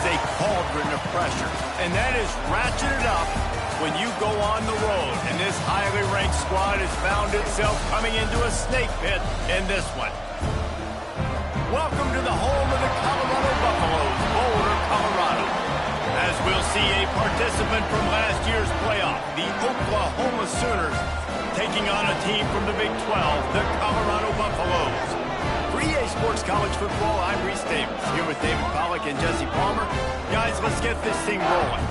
a cauldron of pressure, and that is ratcheted up when you go on the road. And this highly ranked squad has found itself coming into a snake pit in this one. Welcome to the home of the Colorado Buffaloes, Boulder, Colorado. As we'll see a participant from last year's playoff, the Oklahoma Sooners, taking on a team from the Big 12, the Colorado Buffaloes. For EA Sports College Football, I'm Reese Davis, here with David Pollack and Jesse Palmer. Guys, let's get this thing rolling.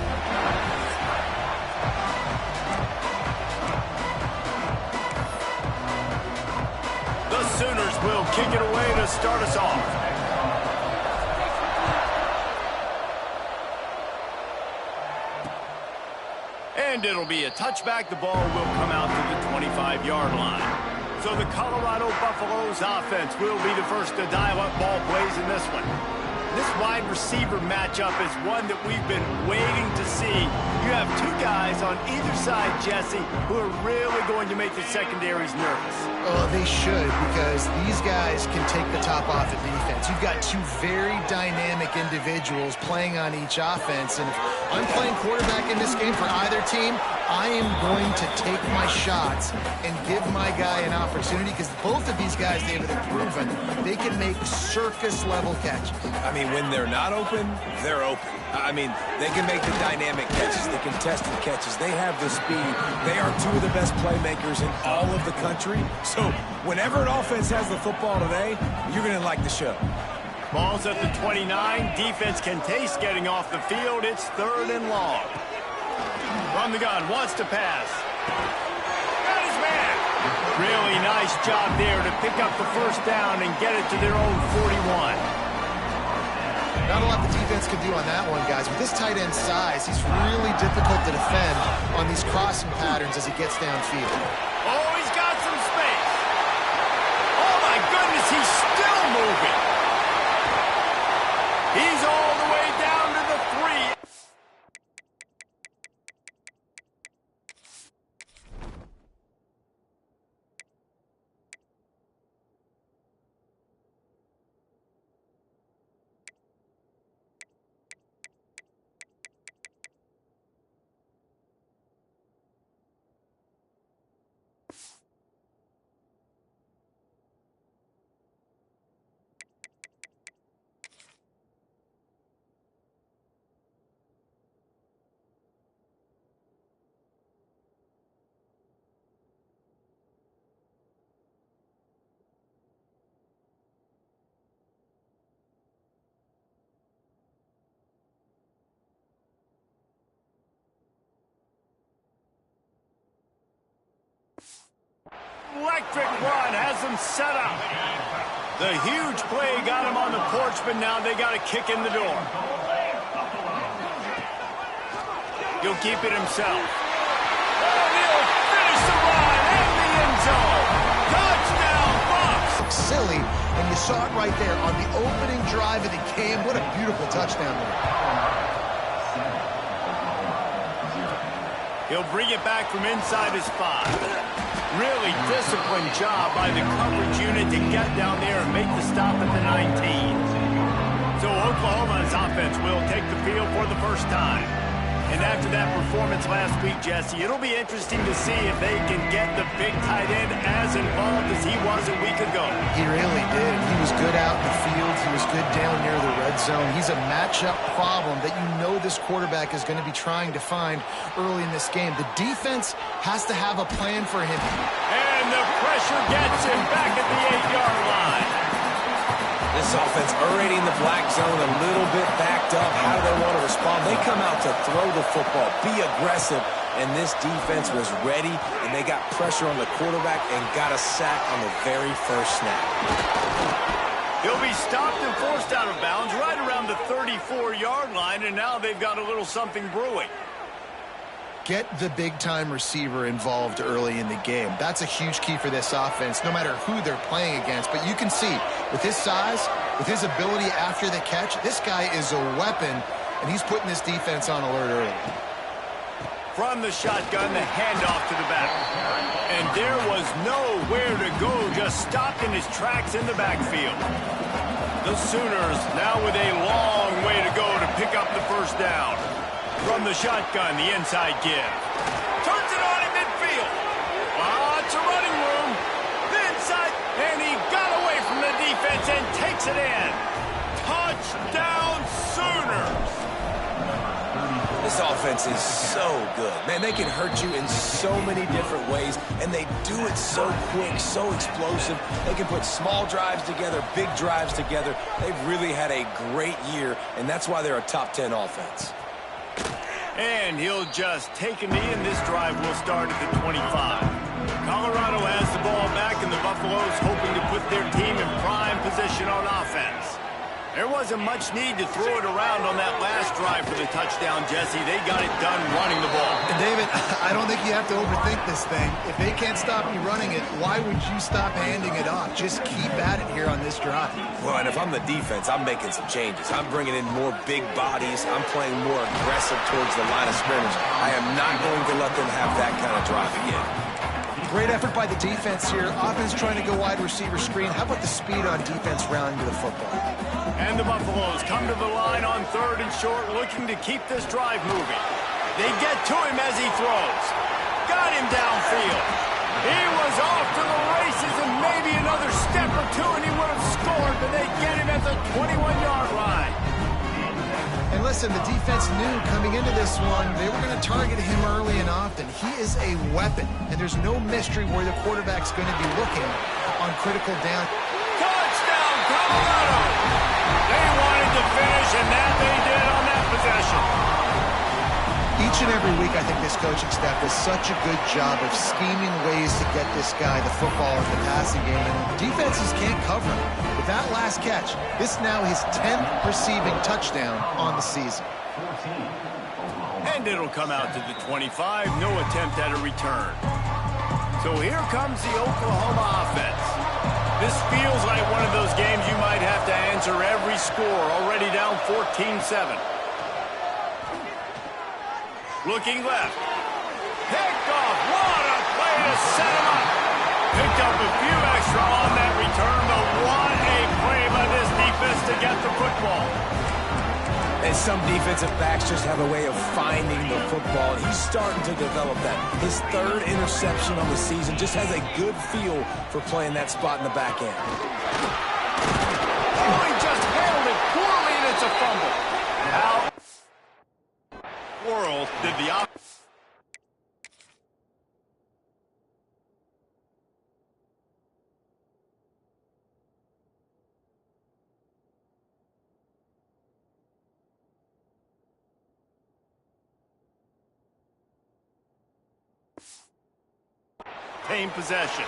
The Sooners will kick it away to start us off. And it'll be a touchback. The ball will come out to the 25-yard line. So the Colorado Buffaloes offense will be the first to dial up ball plays in this one. This wide receiver matchup is one that we've been waiting to see. You have two guys on either side, Jesse, who are really going to make the secondaries nervous. Oh, they should, because these guys can take the top off the defense. You've got two very dynamic individuals playing on each offense, and if I'm playing quarterback in this game for either team, I am going to take my shots and give my guy an opportunity, because both of these guys, David, have proven they can make circus-level catches. I mean, when they're not open, they're open. I mean, they can make the dynamic catches, the contested catches. They have the speed. They are two of the best playmakers in all of the country. So whenever an offense has the football today, you're going to like the show. Ball's at the 29. Defense can taste getting off the field. It's 3rd and long. From the gun, wants to pass. Got his man. Really nice job there to pick up the first down and get it to their own 41. Not a lot the defense can do on that one, guys. With this tight end size, he's really difficult to defend on these crossing patterns as he gets downfield. Oh, he's got some space. Oh, my goodness, he's still moving. He's all the way down to the 3. Electric run has them set up. The huge play got him on the porch, but now they got a kick in the door. He'll keep it himself. And he'll finish the run in the end zone. Touchdown, Bucs! Silly, and you saw it right there on the opening drive of the game. What a beautiful touchdown there. He'll bring it back from inside his 5. Really disciplined job by the coverage unit to get down there and make the stop at the 19. So Oklahoma's offense will take the field for the first time. And after that performance last week, Jesse, it'll be interesting to see if they can get the big tight end as involved as he was a week ago. He really did. He was good out in the field. He was good down near the red zone. He's a matchup problem that you know this quarterback is going to be trying to find early in this game. The defense has to have a plan for him. And the pressure gets him back at the 8-yard line. This offense already in the black zone, a little bit backed up. How do they want to respond? They come out to throw the football, be aggressive, and this defense was ready, and they got pressure on the quarterback and got a sack on the very first snap. He'll be stopped and forced out of bounds right around the 34-yard line, and now they've got a little something brewing. Get the big-time receiver involved early in the game. That's a huge key for this offense, no matter who they're playing against. But you can see, with his size, with his ability after the catch, this guy is a weapon, and he's putting this defense on alert early. From the shotgun, the handoff to the back. And there was nowhere to go, just stopped in his tracks in the backfield. The Sooners now with a long way to go to pick up the first down. From the shotgun, the inside give. Turns it on in midfield. Lots of running room. The inside, and he got away from the defense and takes it in. Touchdown Sooners. This offense is so good. Man, they can hurt you in so many different ways, and they do it so quick, so explosive. They can put small drives together, big drives together. They've really had a great year, and that's why they're a top 10 offense. And he'll just take a knee, and this drive will start at the 25. Colorado has the ball back, and the Buffaloes hoping to put their team in prime position on offense. There wasn't much need to throw it around on that last drive for the touchdown, Jesse. They got it done running the ball. And David, I don't think you have to overthink this thing. If they can't stop you running it, why would you stop handing it off? Just keep at it here on this drive. Well, and if I'm the defense, I'm making some changes. I'm bringing in more big bodies. I'm playing more aggressive towards the line of scrimmage. I am not going to let them have that kind of drive again. Great effort by the defense here. Offense trying to go wide receiver screen. How about the speed on defense rounding to the football? And the Buffaloes come to the line on 3rd and short, looking to keep this drive moving. They get to him as he throws. Got him downfield. He was off to the races, and maybe another step or two, and he would have scored, but they get him at the 21-yard line. And listen, the defense knew coming into this one, they were going to target him early and often. He is a weapon, and there's no mystery where the quarterback's going to be looking on critical down. Touchdown, Colorado! They wanted to finish, and that they did on that possession. Each and every week, I think this coaching staff does such a good job of scheming ways to get this guy the football in the passing game, and defenses can't cover him. With that last catch, this now his 10th receiving touchdown on the season. And it'll come out to the 25, no attempt at a return. So here comes the Oklahoma offense. This feels like one of those games you might have to answer every score, already down 14-7. Looking left. Picked off. What a play to set him up. Picked up a few extra on that return, but what a play by this defense to get the football. And some defensive backs just have a way of finding the football, and he's starting to develop that. His 3rd interception on the season, just has a good feel for playing that spot in the back end. Oh, he just handled it poorly, and it's a fumble. How world did the obtain possession?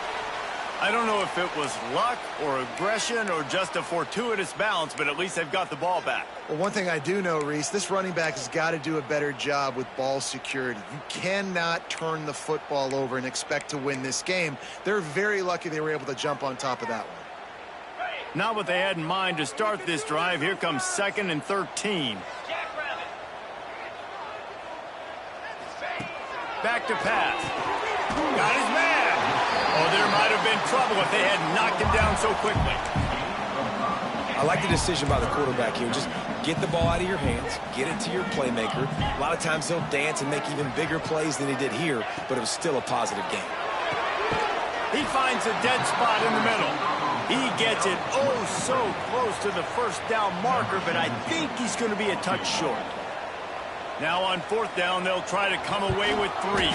I don't know if it was luck or aggression or just a fortuitous bounce, but at least they've got the ball back. Well, one thing I do know, Reese, this running back has got to do a better job with ball security. You cannot turn the football over and expect to win this game. They're very lucky they were able to jump on top of that one. Not what they had in mind to start this drive. Here comes 2nd and 13. Back to pass. Got his man. Oh, there might have been trouble if they had knocked him down so quickly. I like the decision by the quarterback here. Just get the ball out of your hands, get it to your playmaker. A lot of times he'll dance and make even bigger plays than he did here, but it was still a positive game. He finds a dead spot in the middle. He gets it oh so close to the first down marker, but I think he's going to be a touch short. Now on 4th down, they'll try to come away with 3.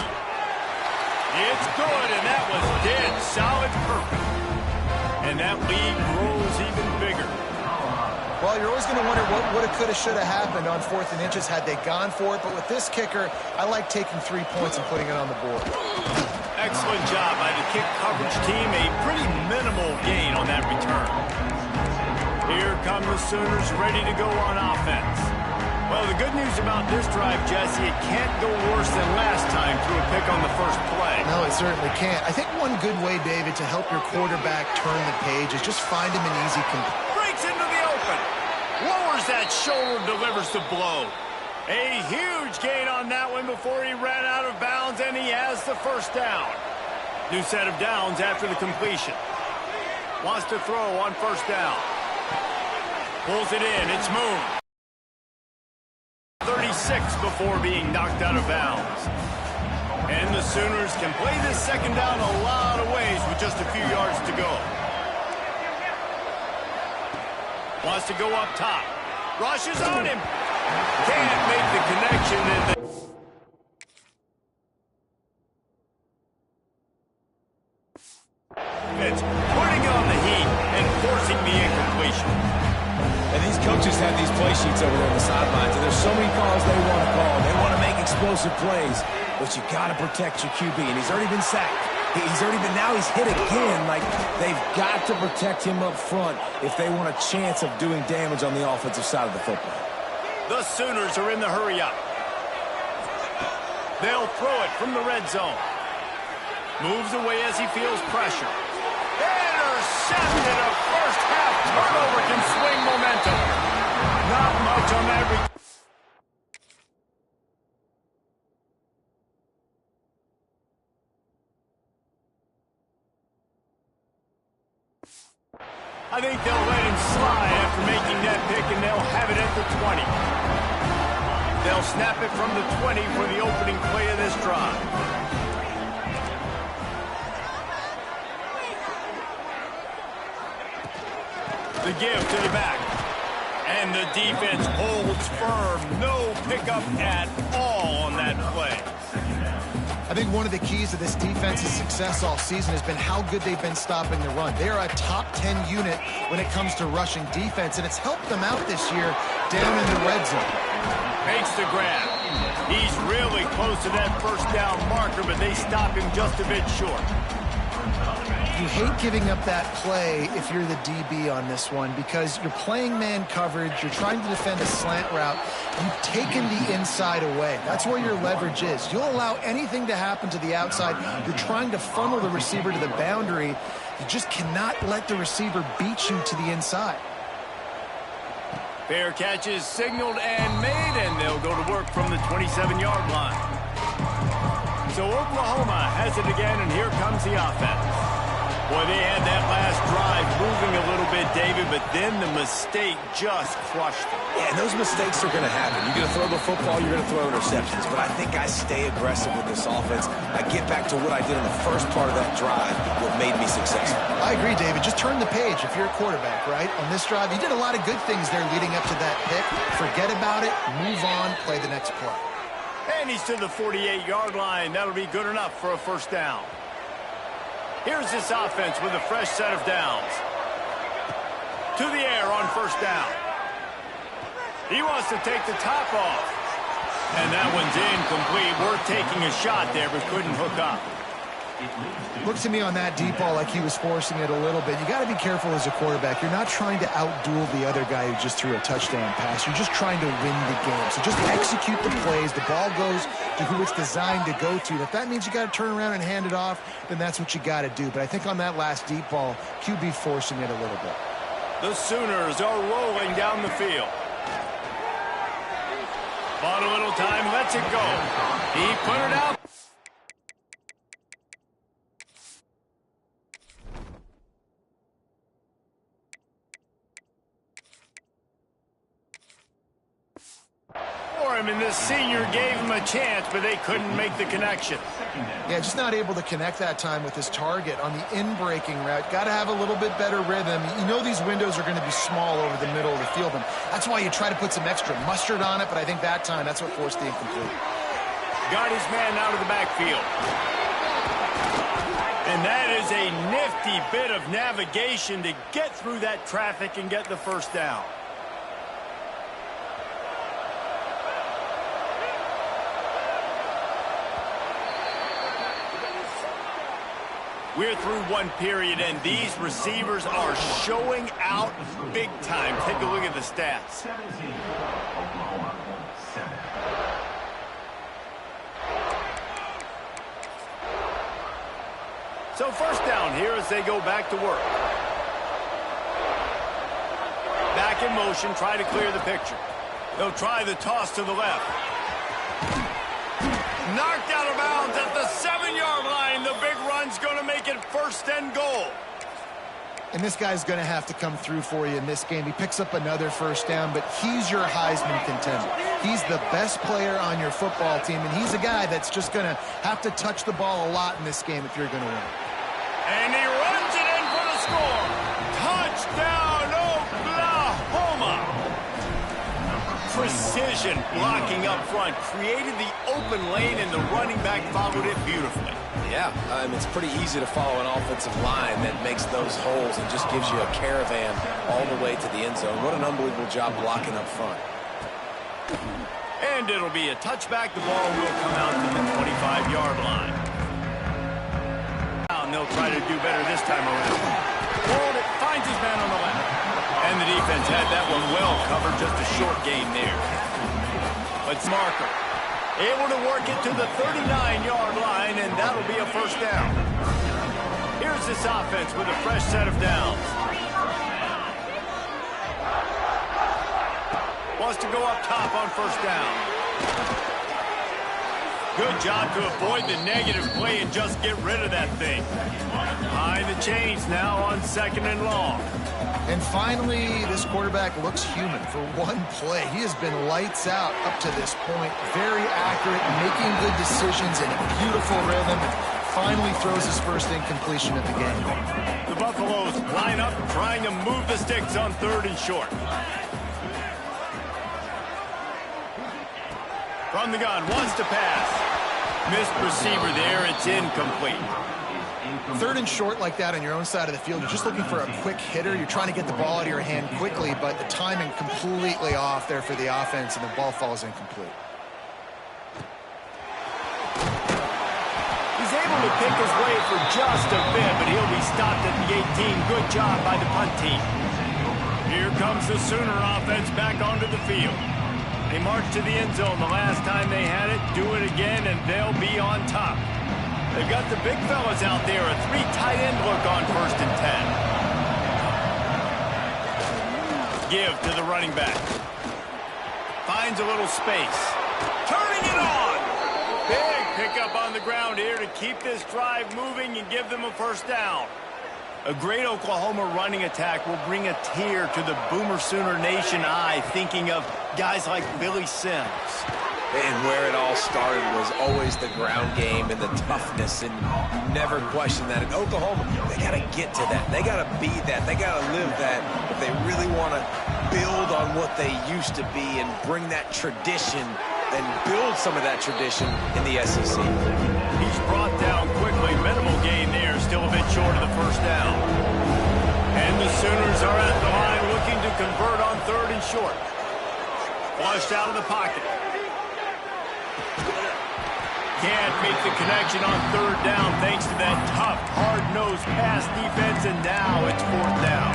It's good, and that was dead solid perfect. And that lead grows even bigger. Well, you're always going to wonder what woulda, coulda, shoulda happened on 4th and inches had they gone for it. But with this kicker, I like taking 3 points and putting it on the board. Excellent job by the kick coverage team. A pretty minimal gain on that return. Here come the Sooners ready to go on offense. Well, the good news about this drive, Jesse, it can't go worse than last time through a pick on the first play. No, it certainly can't. I think one good way, David, to help your quarterback turn the page is just find him an easy complete. Breaks into the open. Lowers that shoulder, delivers the blow. A huge gain on that one before he ran out of bounds, and he has the first down. New set of downs after the completion. Wants to throw on 1st down. Pulls it in. It's Moon. 36 before being knocked out of bounds. And the Sooners can play this second down a lot of ways with just a few yards to go. Wants to go up top. Rushes on him. Can't make the connection. It's putting on the heat and forcing the incompletion. And these coaches have these play sheets over there on the sidelines, and there's so many calls they want to call. They want to make explosive plays, but you got to protect your QB, and he's already been sacked. Now he's hit again. Like, they've got to protect him up front if they want a chance of doing damage on the offensive side of the football. The Sooners are in the hurry up. They'll throw it from the red zone. Moves away as he feels pressure. Intercepted. A first half turnover can swing momentum. Not much on that. I think they'll let him slide after making that pick, and they'll have it at the 20. They'll snap it from the 20 for the opening play of this drive. The give to the back. And the defense holds firm. No pickup at all on that play. I think one of the keys to this defense's success all season has been how good they've been stopping the run. They are a top 10 unit when it comes to rushing defense, and it's helped them out this year down in the red zone. Makes the grab. He's really close to that first down marker, but they stop him just a bit short. You hate giving up that play if you're the DB on this one because you're playing man coverage, you're trying to defend a slant route, you've taken the inside away. That's where your leverage is. You'll allow anything to happen to the outside. You're trying to funnel the receiver to the boundary. You just cannot let the receiver beat you to the inside. Fair catch is signaled and made, and they'll go to work from the 27-yard line. So Oklahoma has it again, and here comes the offense. Boy, they had that last drive moving a little bit, David, but then the mistake just crushed them. Yeah, and those mistakes are going to happen. You're going to throw the football, you're going to throw interceptions. But I think I stay aggressive with this offense. I get back to what I did in the first part of that drive, what made me successful. I agree, David. Just turn the page if you're a quarterback, right? On this drive, you did a lot of good things there leading up to that pick. Forget about it, move on, play the next play. And he's to the 48-yard line. That'll be good enough for a first down. Here's this offense with a fresh set of downs. To the air on first down. He wants to take the top off. And that one's incomplete. Worth taking a shot there, but couldn't hook up. Look to me on that deep ball like he was forcing it a little bit. You got to be careful as a quarterback. You're not trying to outduel the other guy who just threw a touchdown pass. You're just trying to win the game. So just execute the plays. The ball goes to who it's designed to go to. If that means you got to turn around and hand it off, then that's what you got to do. But I think on that last deep ball, QB forcing it a little bit. The Sooners are rolling down the field. Bought a little time, lets it go. He put it out. And the senior gave him a chance, but they couldn't make the connection. Yeah, just not able to connect that time with his target on the in-breaking route. Got to have a little bit better rhythm. You know these windows are going to be small over the middle of the field, and that's why you try to put some extra mustard on it, but I think that time that's what forced the incomplete. Got his man out of the backfield. And that is a nifty bit of navigation to get through that traffic and get the first down. We're through one period, and these receivers are showing out big time. Take a look at the stats. So first down here as they go back to work. Back in motion, try to clear the picture. They'll try the toss to the left. Knocked out of bounds at the 7-yard line. The big run's going to make it first and goal. And this guy's going to have to come through for you in this game. He picks up another first down, but he's your Heisman contender. He's the best player on your football team, and he's a guy that's just going to have to touch the ball a lot in this game if you're going to win. And he runs it in for the score. Touchdown, Oklahoma. Precision blocking up front created the open lane, and the running back followed it beautifully. Yeah, it's pretty easy to follow an offensive line that makes those holes and just gives you a caravan all the way to the end zone. What an unbelievable job blocking up front. And it'll be a touchback. The ball will come out to the 25-yard line. And they'll try to do better this time around. Hold it, finds his man on the left. And the defense had that one well covered, just a short gain there. But Marker able to work it to the 39-yard line, and that'll be a first down. Here's this offense with a fresh set of downs. Wants to go up top on first down. Good job to avoid the negative play and just get rid of that thing. Behind the chains now on 2nd and long. And finally, this quarterback looks human for one play. He has been lights out up to this point. Very accurate, making good decisions in a beautiful rhythm, and finally throws his first incompletion of the game. The Buffaloes line up trying to move the sticks on 3rd and short. From the gun, wants to pass. Missed receiver there, it's incomplete. 3rd and short like that on your own side of the field, you're just looking for a quick hitter. You're trying to get the ball out of your hand quickly, but the timing completely off there for the offense, and the ball falls incomplete. He's able to pick his way for just a bit, but he'll be stopped at the 18. Good job by the punt team. Here comes the Sooner offense back onto the field. They marched to the end zone the last time they had it. Do it again, and they'll be on top. They've got the big fellas out there. A 3 tight end look on 1st and 10. Give to the running back. Finds a little space. Turning it on. Big pickup on the ground here to keep this drive moving and give them a first down. A great Oklahoma running attack will bring a tear to the Boomer Sooner Nation eye, thinking of guys like Billy Sims. And where it all started was always the ground game and the toughness, and never question that. In Oklahoma, they got to get to that. They got to be that. They got to live that if they really want to build on what they used to be and bring that tradition and build some of that tradition in the SEC. He's brought down quickly. Minimal gain there, still a bit short of the first down. And the Sooners are at the line looking to convert on 3rd and short. Flushed out of the pocket. Can't make the connection on 3rd down thanks to that tough, hard-nosed pass defense, and now it's 4th down.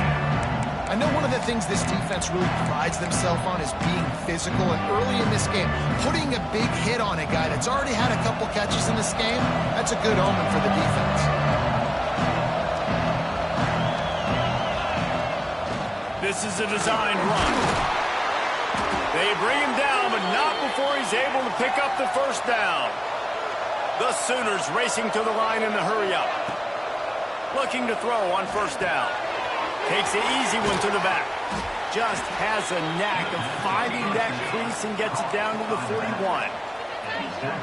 I know one of the things this defense really prides themselves on is being physical, and early in this game, putting a big hit on a guy that's already had a couple catches in this game, that's a good omen for the defense. This is a designed run. They bring him down, but not before he's able to pick up the first down. The Sooners racing to the line in the hurry-up. Looking to throw on 1st down. Takes the easy one to the back. Just has a knack of finding that crease and gets it down to the 41.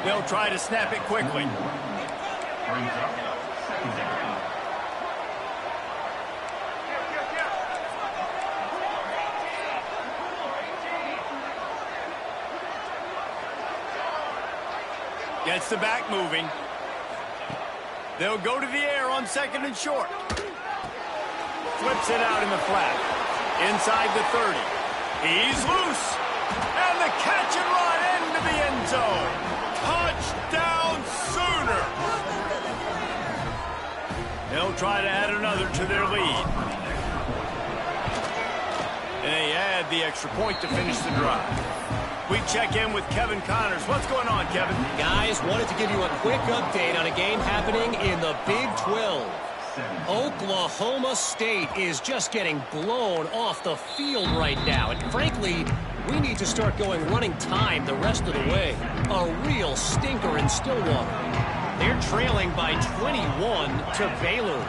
They'll try to snap it quickly. Gets the back moving. They'll go to the air on 2nd and short. Flips it out in the flat. Inside the 30. He's loose. And the catch and run into the end zone. Touchdown Sooner. They'll try to add another to their lead. And they add the extra point to finish the drive. We check in with Kevin Connors. What's going on, Kevin? Guys, wanted to give you a quick update on a game happening in the Big 12. Oklahoma State is just getting blown off the field right now. And frankly, we need to start going running time the rest of the way. A real stinker in Stillwater. They're trailing by 21 to Baylor.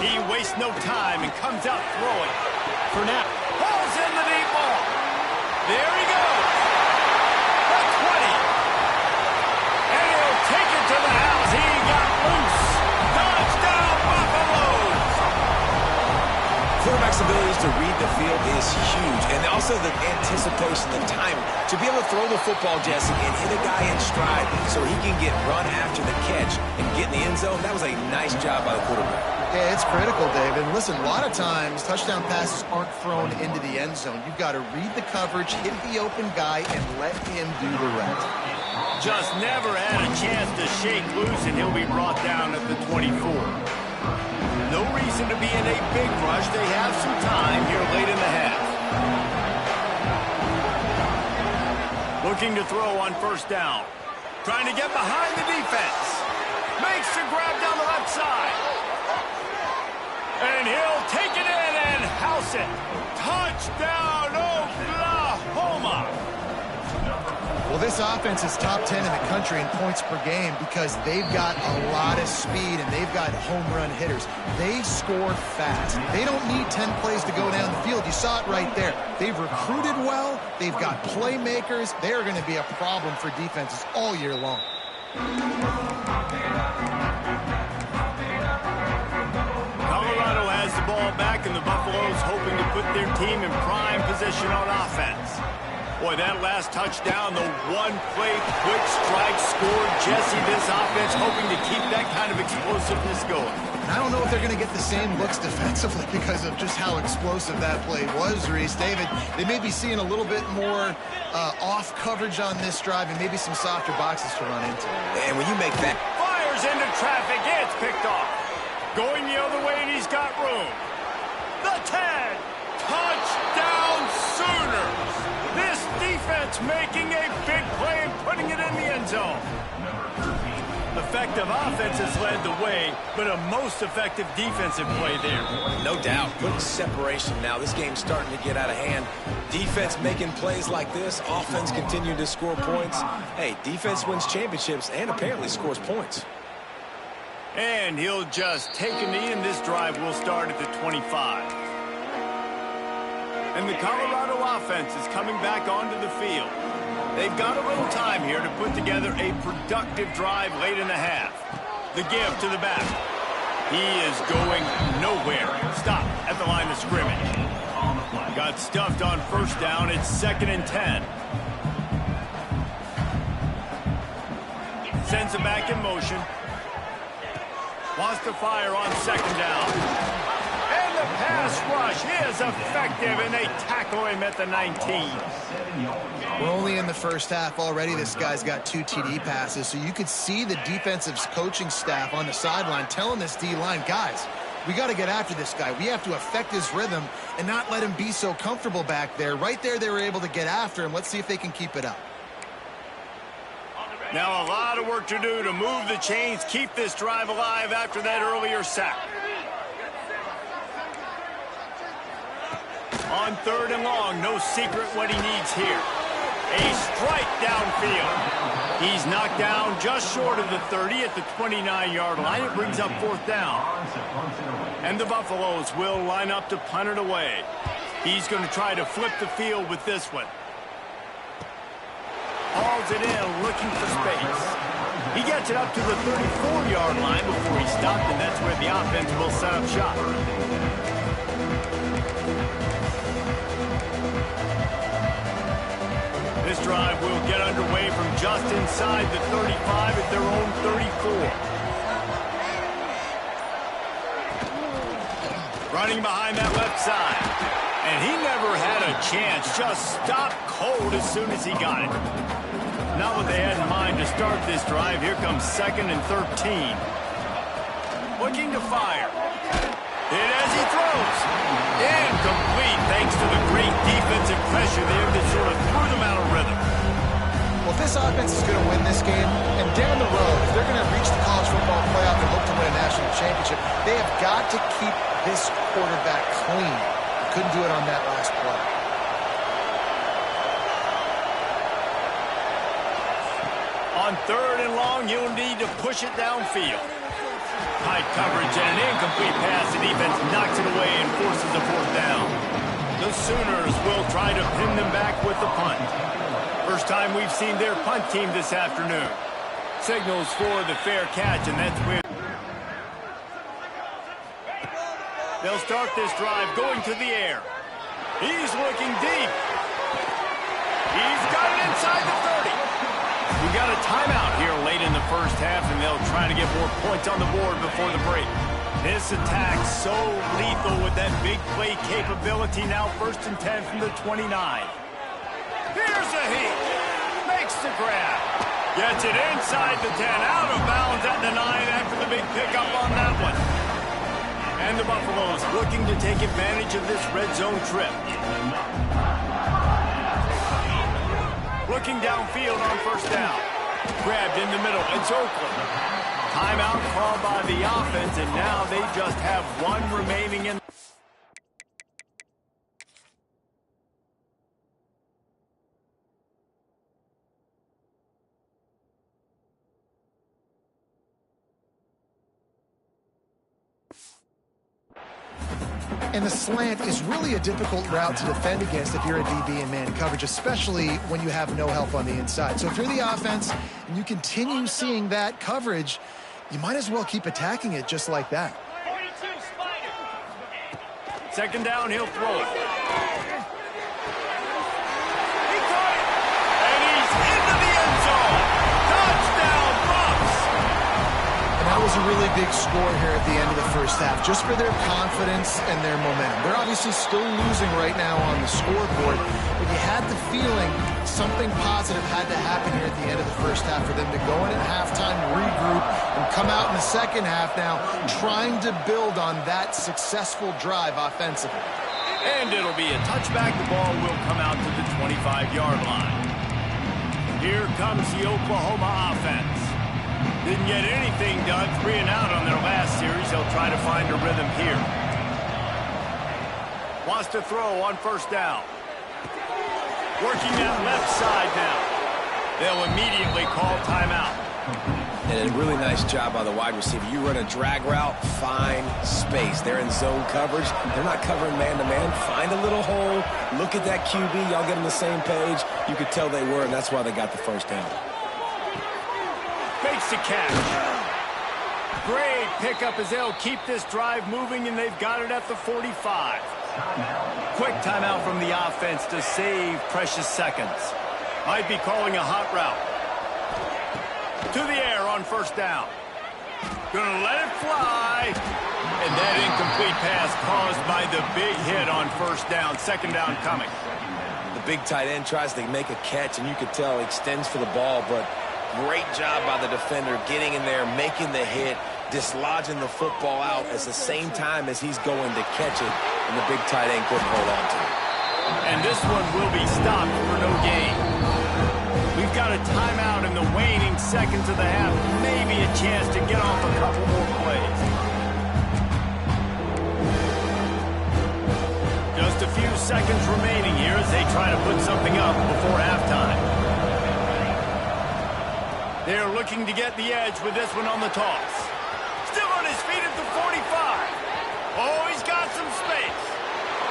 He wastes no time and comes out throwing. For now. Pulls in the deep ball. There he goes. to read the field is huge. And also the anticipation, the timing. To be able to throw the football, Jesse, and hit a guy in stride so he can get run after the catch and get in the end zone, that was a nice job by the quarterback. Yeah, it's critical, David. And listen, a lot of times touchdown passes aren't thrown into the end zone. You've got to read the coverage, hit the open guy, and let him do the rest. Just never had a chance to shake loose, and he'll be brought down at the 24. No reason to be in a big rush. They have some time here late in the half. Looking to throw on first down. Trying to get behind the defense. Makes the grab down the left side. And he'll take it in and house it. Touchdown, Oklahoma! Well, this offense is top 10 in the country in points per game because they've got a lot of speed and they've got home run hitters. They score fast. They don't need 10 plays to go down the field. You saw it right there. They've recruited well. They've got playmakers. They're going to be a problem for defenses all year long. Colorado has the ball back, and the Buffaloes hoping to put their team in prime position on offense. Boy, that last touchdown, the one-play quick strike scored. Jesse, this offense hoping to keep that kind of explosiveness going. I don't know if they're going to get the same looks defensively because of just how explosive that play was, Reese. David, they may be seeing a little bit more off coverage on this drive and maybe some softer boxes to run into. And when you make that... Fires into traffic, it's picked off. Going the other way, and he's got room. The 10. Touchdown Sooners. This defense making a big play and putting it in the end zone. Effective offense has led the way, but a most effective defensive play there. No doubt. Putting separation now. This game's starting to get out of hand. Defense making plays like this. Offense continuing to score points. Hey, defense wins championships and apparently scores points. And he'll just take a knee, and this drive will start at the 25. And the Colorado offense is coming back onto the field. They've got a little time here to put together a productive drive late in the half. The give to the back. He is going nowhere. Stop at the line of scrimmage. Got stuffed on first down. It's 2nd and 10. Sends it back in motion. Wants to fire on 2nd down. And the pass rush is effective, and they tackle him at the 19. We're only in the first half already. This guy's got 2 TD passes, so you could see the defensive coaching staff on the sideline telling this D-line, guys, we got to get after this guy. We have to affect his rhythm and not let him be so comfortable back there. Right there, they were able to get after him. Let's see if they can keep it up. Now a lot of work to do to move the chains, keep this drive alive after that earlier sack. On 3rd and long, no secret what he needs here. A strike downfield. He's knocked down just short of the 30 at the 29-yard line. It brings up 4th down. And the Buffaloes will line up to punt it away. He's going to try to flip the field with this one. Hauls it in, looking for space. He gets it up to the 34-yard line before he stopped, and that's where the offense will set up shop. This drive will get underway from just inside the 35 at their own 34. Running behind that left side. And he never had a chance. Just stopped cold as soon as he got it. Not what they had in mind to start this drive. Here comes 2nd and 13. Looking to fire. Hit as he throws. Incomplete thanks to the great defensive pressure there that sort of threw them out of rhythm. Well, if this offense is going to win this game, and down the road, if they're going to reach the college football playoff and hope to win a national championship, they have got to keep this quarterback clean. Couldn't do it on that last play. On 3rd and long, you'll need to push it downfield. Tight coverage and an incomplete pass. The defense knocks it away and forces a 4th down. The Sooners will try to pin them back with the punt. First time we've seen their punt team this afternoon. Signals for the fair catch, and that's where they'll start this drive going to the air. He's looking deep. He's got it inside the 30. We got a timeout here late in the first half, and they'll try to get more points on the board before the break. This attack's so lethal with that big play capability. Now 1st and 10 from the 29. Here's a heat. Makes the grab. Gets it inside the 10. Out of bounds at the 9 after the big pickup on that one. And the Buffaloes looking to take advantage of this red zone trip. Looking downfield on 1st down. Grabbed in the middle. It's Oakland. Timeout called by the offense, and now they just have one remaining in. And the slant is really a difficult route to defend against if you're a DB in man coverage, especially when you have no help on the inside. So if you're the offense and you continue seeing that coverage, you might as well keep attacking it just like that. 2nd down, he'll throw it. He caught it! And he's into the end zone! Touchdown, Bucs! And that was a really big score here at the end of the first half, just for their confidence and their momentum. They're obviously still losing right now on the scoreboard, but you had the feeling something positive had to happen here at the end of the first half for them to go in at halftime, regroup, and come out in the second half now trying to build on that successful drive offensively. And it'll be a touchback. The ball will come out to the 25-yard line. Here comes the Oklahoma offense. Didn't get anything done, 3 and out on their last series. They'll try to find a rhythm here. Wants to throw on 1st down. Working that left side now. They'll immediately call timeout. And a really nice job by the wide receiver. You run a drag route, find space. They're in zone coverage. They're not covering man-to-man. Find a little hole. Look at that QB. Y'all get on the same page. You could tell they were, and that's why they got the 1st down. Fakes the catch. Great pickup as they'll keep this drive moving, and they've got it at the 45. Quick timeout from the offense to save precious seconds. Might be calling a hot route. To the air on 1st down. Gonna let it fly. And that incomplete pass caused by the big hit on 1st down. 2nd down coming. The big tight end tries to make a catch, and you could tell he extends for the ball, but great job by the defender getting in there, making the hit, dislodging the football out at the same time as he's going to catch it, and the big tight end couldn't hold on to it. And this one will be stopped for no gain. We've got a timeout in the waning seconds of the half. Maybe a chance to get off a couple more plays. Just a few seconds remaining here as they try to put something up before halftime. They're looking to get the edge with this one on the toss. Still on his feet at the 45. Oh, he's got some space.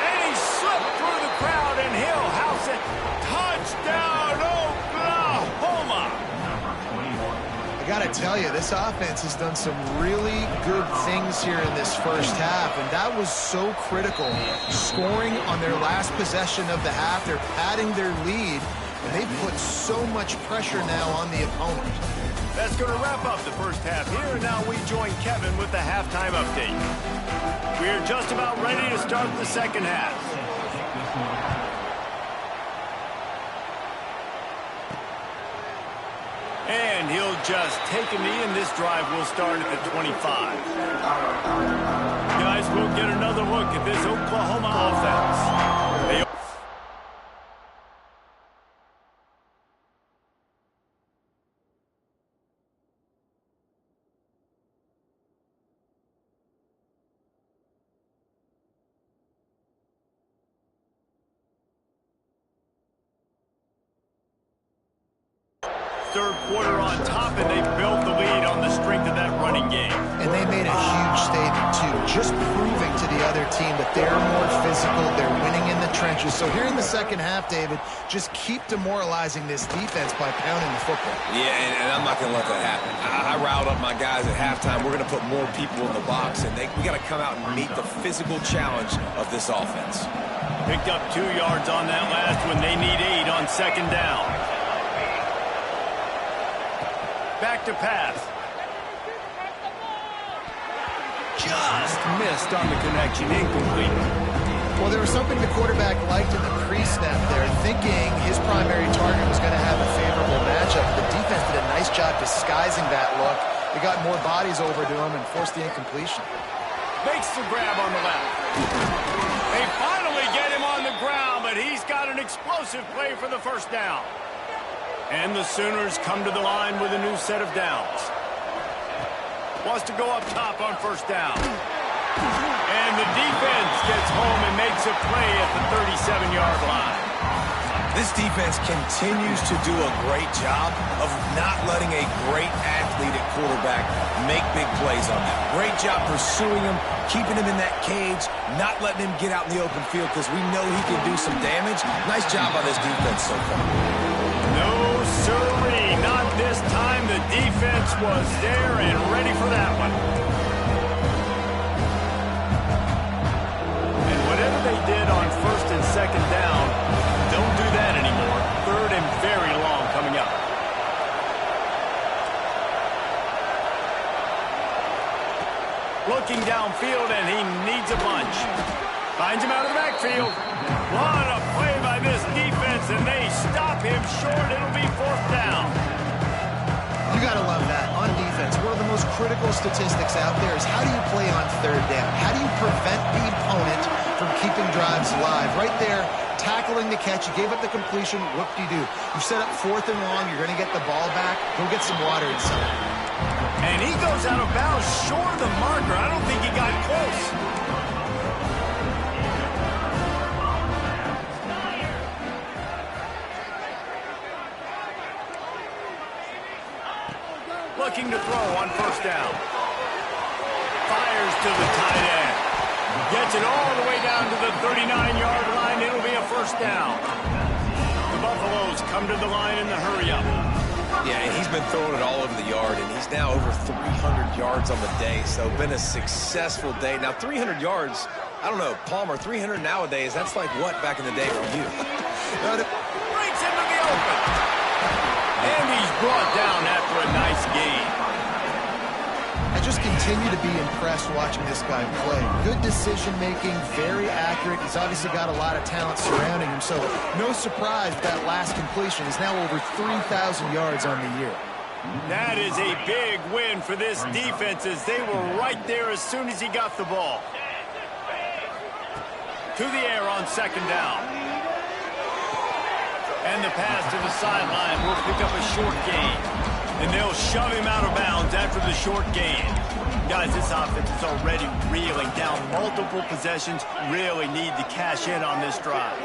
And he slipped through the crowd, and he'll house it. Touchdown, Oklahoma! I got to tell you, this offense has done some really good things here in this first half, and that was so critical. Scoring on their last possession of the half, they're padding their lead, and they put so much pressure now on the opponent. That's going to wrap up the first half here, and now we join Kevin with the halftime update. We're just about ready to start the second half. And he'll just take a knee, and this drive will start at the 25. Guys, we'll get another look at this Oklahoma offense. Third quarter on top, and they built the lead on the strength of that running game. And they made a huge statement, too, just proving to the other team that they're more physical, they're winning in the trenches. So here in the second half, David, just keep demoralizing this defense by pounding the football. Yeah, and I'm not going to let that happen. I riled up my guys at halftime. We're going to put more people in the box, and we got to come out and meet the physical challenge of this offense. Picked up 2 yards on that last one. They need 8 on second down. Back to pass. Just missed on the connection. Incomplete. Well, there was something the quarterback liked in the pre-snap there, thinking his primary target was going to have a favorable matchup. The defense did a nice job disguising that look. They got more bodies over to him and forced the incompletion. Makes the grab on the left. They finally get him on the ground, but he's got an explosive play for the first down. And the Sooners come to the line with a new set of downs. Wants to go up top on first down. And the defense gets home and makes a play at the 37-yard line. This defense continues to do a great job of not letting a great athlete at quarterback make big plays on them. Great job pursuing him, keeping him in that cage, not letting him get out in the open field because we know he can do some damage. Nice job on this defense so far. No, sirree, not this time. The defense was there and ready for that one. And whatever they did on first and second down, don't do that anymore. Third and very long coming up. Looking downfield, and he needs a bunch. Finds him out of the backfield. What a play by this defense, and they stop him short. It'll be fourth down. You got to love that. On defense, one of the most critical statistics out there is how do you play on third down? How do you prevent the opponent from keeping drives alive? Right there, tackling the catch. You gave up the completion. Whoop-de-doo. You set up fourth and long. You're going to get the ball back. Go get some water inside. And he goes out of bounds short of the marker. I don't think he got close. Looking to throw on first down. Fires to the tight end. Gets it all the way down to the 39-yard line. It'll be a first down. The Buffaloes come to the line in the hurry-up. Yeah, he's been throwing it all over the yard, and he's now over 300 yards on the day, so been a successful day. Now, 300 yards, I don't know, Palmer, 300 nowadays, that's like what back in the day from you? Breaks into the open. And he's brought down after a nice gain. I just continue to be impressed watching this guy play. Good decision-making, very accurate. He's obviously got a lot of talent surrounding him, so no surprise that last completion is now over 3,000 yards on the year. That is a big win for this defense as they were right there as soon as he got the ball. To the air on second down. And the pass to the sideline will pick up a short gain. And they'll shove him out of bounds after the short gain. Guys, this offense is already reeling down multiple possessions. Really need to cash in on this drive.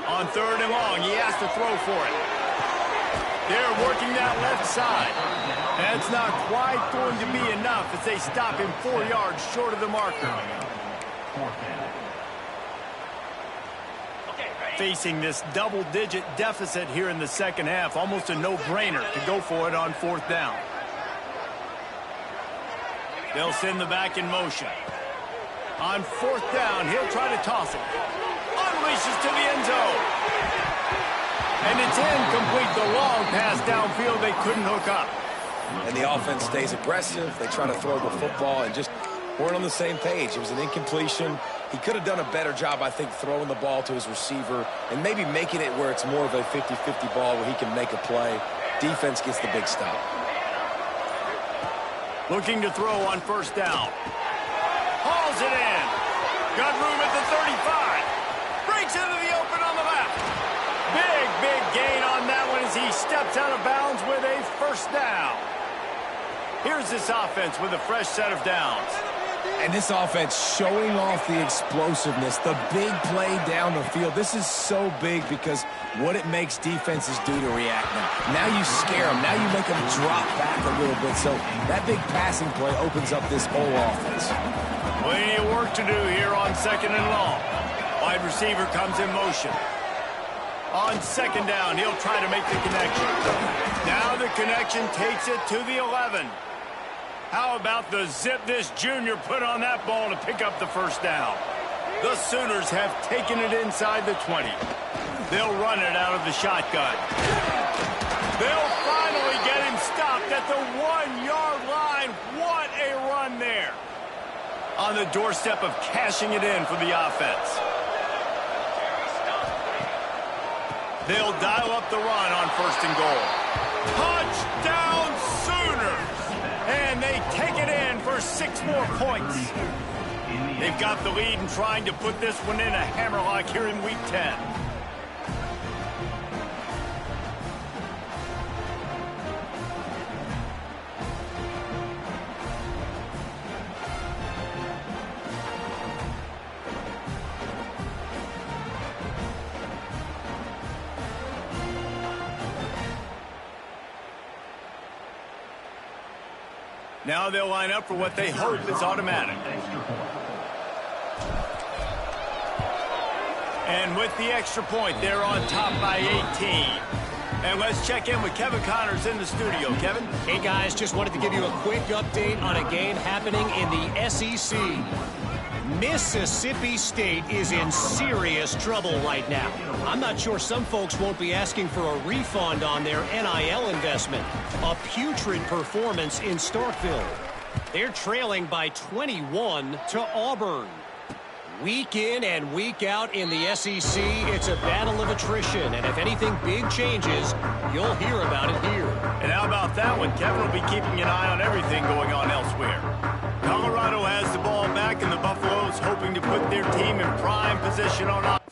On third and long, he has to throw for it. They're working that left side. That's not quite going to be enough as they stop him 4 yards short of the marker. Facing this double-digit deficit here in the second half, almost a no-brainer to go for it on fourth down. They'll send the back in motion. On fourth down, he'll try to toss it. Unleashes to the end zone. And it's incomplete. The long pass downfield, they couldn't hook up. And the offense stays aggressive. They try to throw the football and just weren't on the same page. It was an incompletion. He could have done a better job, I think, throwing the ball to his receiver and maybe making it where it's more of a 50-50 ball where he can make a play. Defense gets the big stop. Looking to throw on first down. Hauls it in. Got room at the 35. Breaks into the open on the left. Big gain on that one as he steps out of bounds with a first down. Here's this offense with a fresh set of downs. And this offense showing off the explosiveness, the big play down the field. This is so big because what it makes defenses do to react now. Now you scare them. Now you make them drop back a little bit. So that big passing play opens up this whole offense. Plenty of work to do here on second and long. Wide receiver comes in motion. On second down, he'll try to make the connection. Now the connection takes it to the 11. How about the zip this junior put on that ball to pick up the first down? The Sooners have taken it inside the 20. They'll run it out of the shotgun. They'll finally get him stopped at the 1-yard line. What a run there. On the doorstep of cashing it in for the offense. They'll dial up the run on 1st and goal. Touchdown Sooners! And they take it in for 6 more points. They've got the lead and trying to put this one in a hammerlock here in Week 10. Now they'll line up for what they hope is automatic. And with the extra point, they're on top by 18. And let's check in with Kevin Connors in the studio. Kevin? Hey, guys, just wanted to give you a quick update on a game happening in the SEC. Mississippi State is in serious trouble right now. I'm not sure some folks won't be asking for a refund on their NIL investment. A putrid performance in Starkville. They're trailing by 21 to Auburn. Week in and week out in the SEC, it's a battle of attrition. And if anything big changes, you'll hear about it here. And how about that one? Kevin will be keeping an eye on everything going on elsewhere. Colorado has the ball back, and the Buffaloes hoping to put their team in prime position on offense.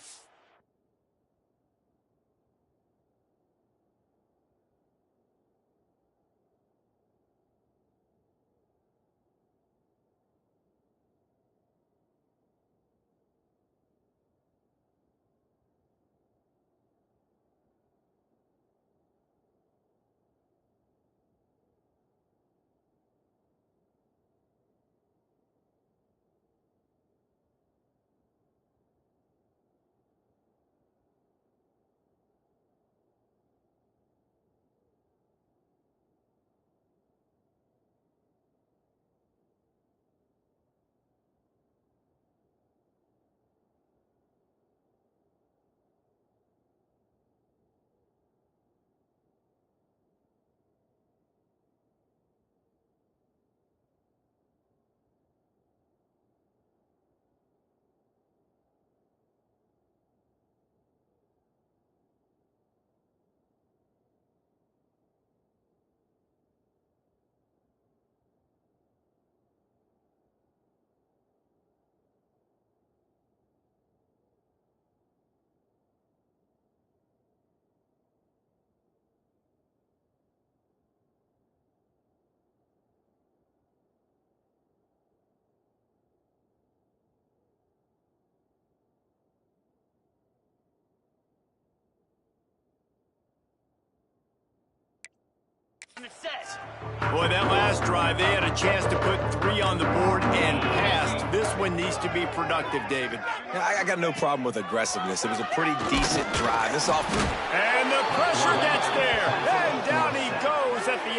Boy, that last drive, they had a chance to put 3 on the board and passed. This one needs to be productive, David. Yeah, I got no problem with aggressiveness. It was a pretty decent drive. This offense. And the pressure gets there. And down he goes at the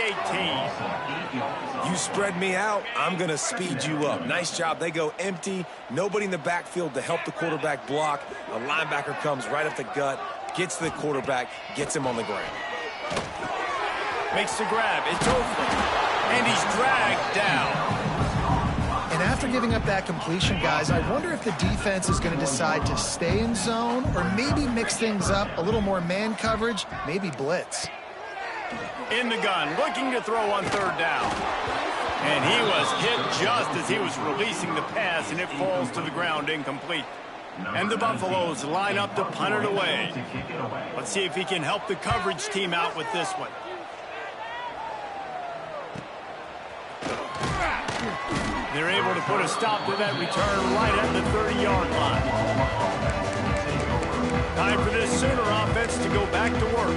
18. You spread me out, I'm going to speed you up. Nice job. They go empty. Nobody in the backfield to help the quarterback block. A linebacker comes right up the gut, gets the quarterback, gets him on the ground. Makes the grab. It's over. And he's dragged down. And after giving up that completion, guys, I wonder if the defense is going to decide to stay in zone or maybe mix things up, a little more man coverage, maybe blitz. In the gun, looking to throw on 3rd down. And he was hit just as he was releasing the pass, and it falls to the ground incomplete. And the Buffaloes line up to punt it away. Let's see if he can help the coverage team out with this one. They're able to put a stop to that return right at the 30-yard line. Time for this Sooner offense to go back to work.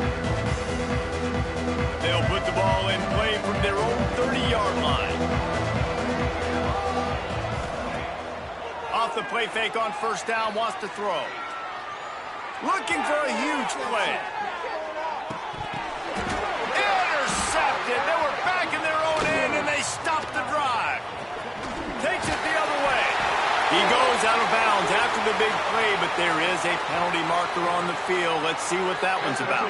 They'll put the ball in play from their own 30-yard line. Off the play fake on 1st down, wants to throw. Looking for a huge play. Intercepted. They were back in their own end, and they stopped the drive. He goes out of bounds after the big play, but there is a penalty marker on the field. Let's see what that one's about.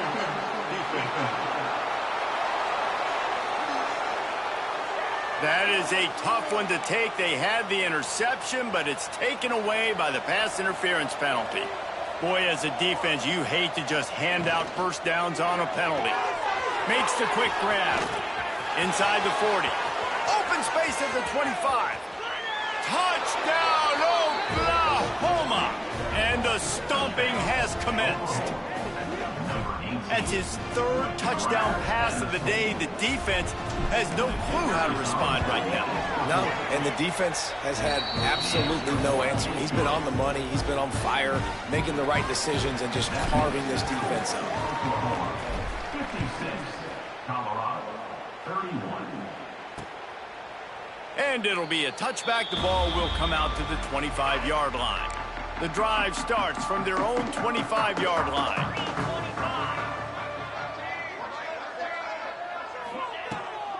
That is a tough one to take. They had the interception, but it's taken away by the pass interference penalty. Boy, as a defense, you hate to just hand out first downs on a penalty. Makes the quick grab. Inside the 40. Open space at the 25. Touchdown, Oklahoma! And the stomping has commenced. That's his third touchdown pass of the day. The defense has no clue how to respond right now. No, and the defense has had absolutely no answer. He's been on the money. He's been on fire, making the right decisions and just carving this defense up. 56, Colorado, 31. And it'll be a touchback. The ball will come out to the 25-yard line. The drive starts from their own 25-yard line.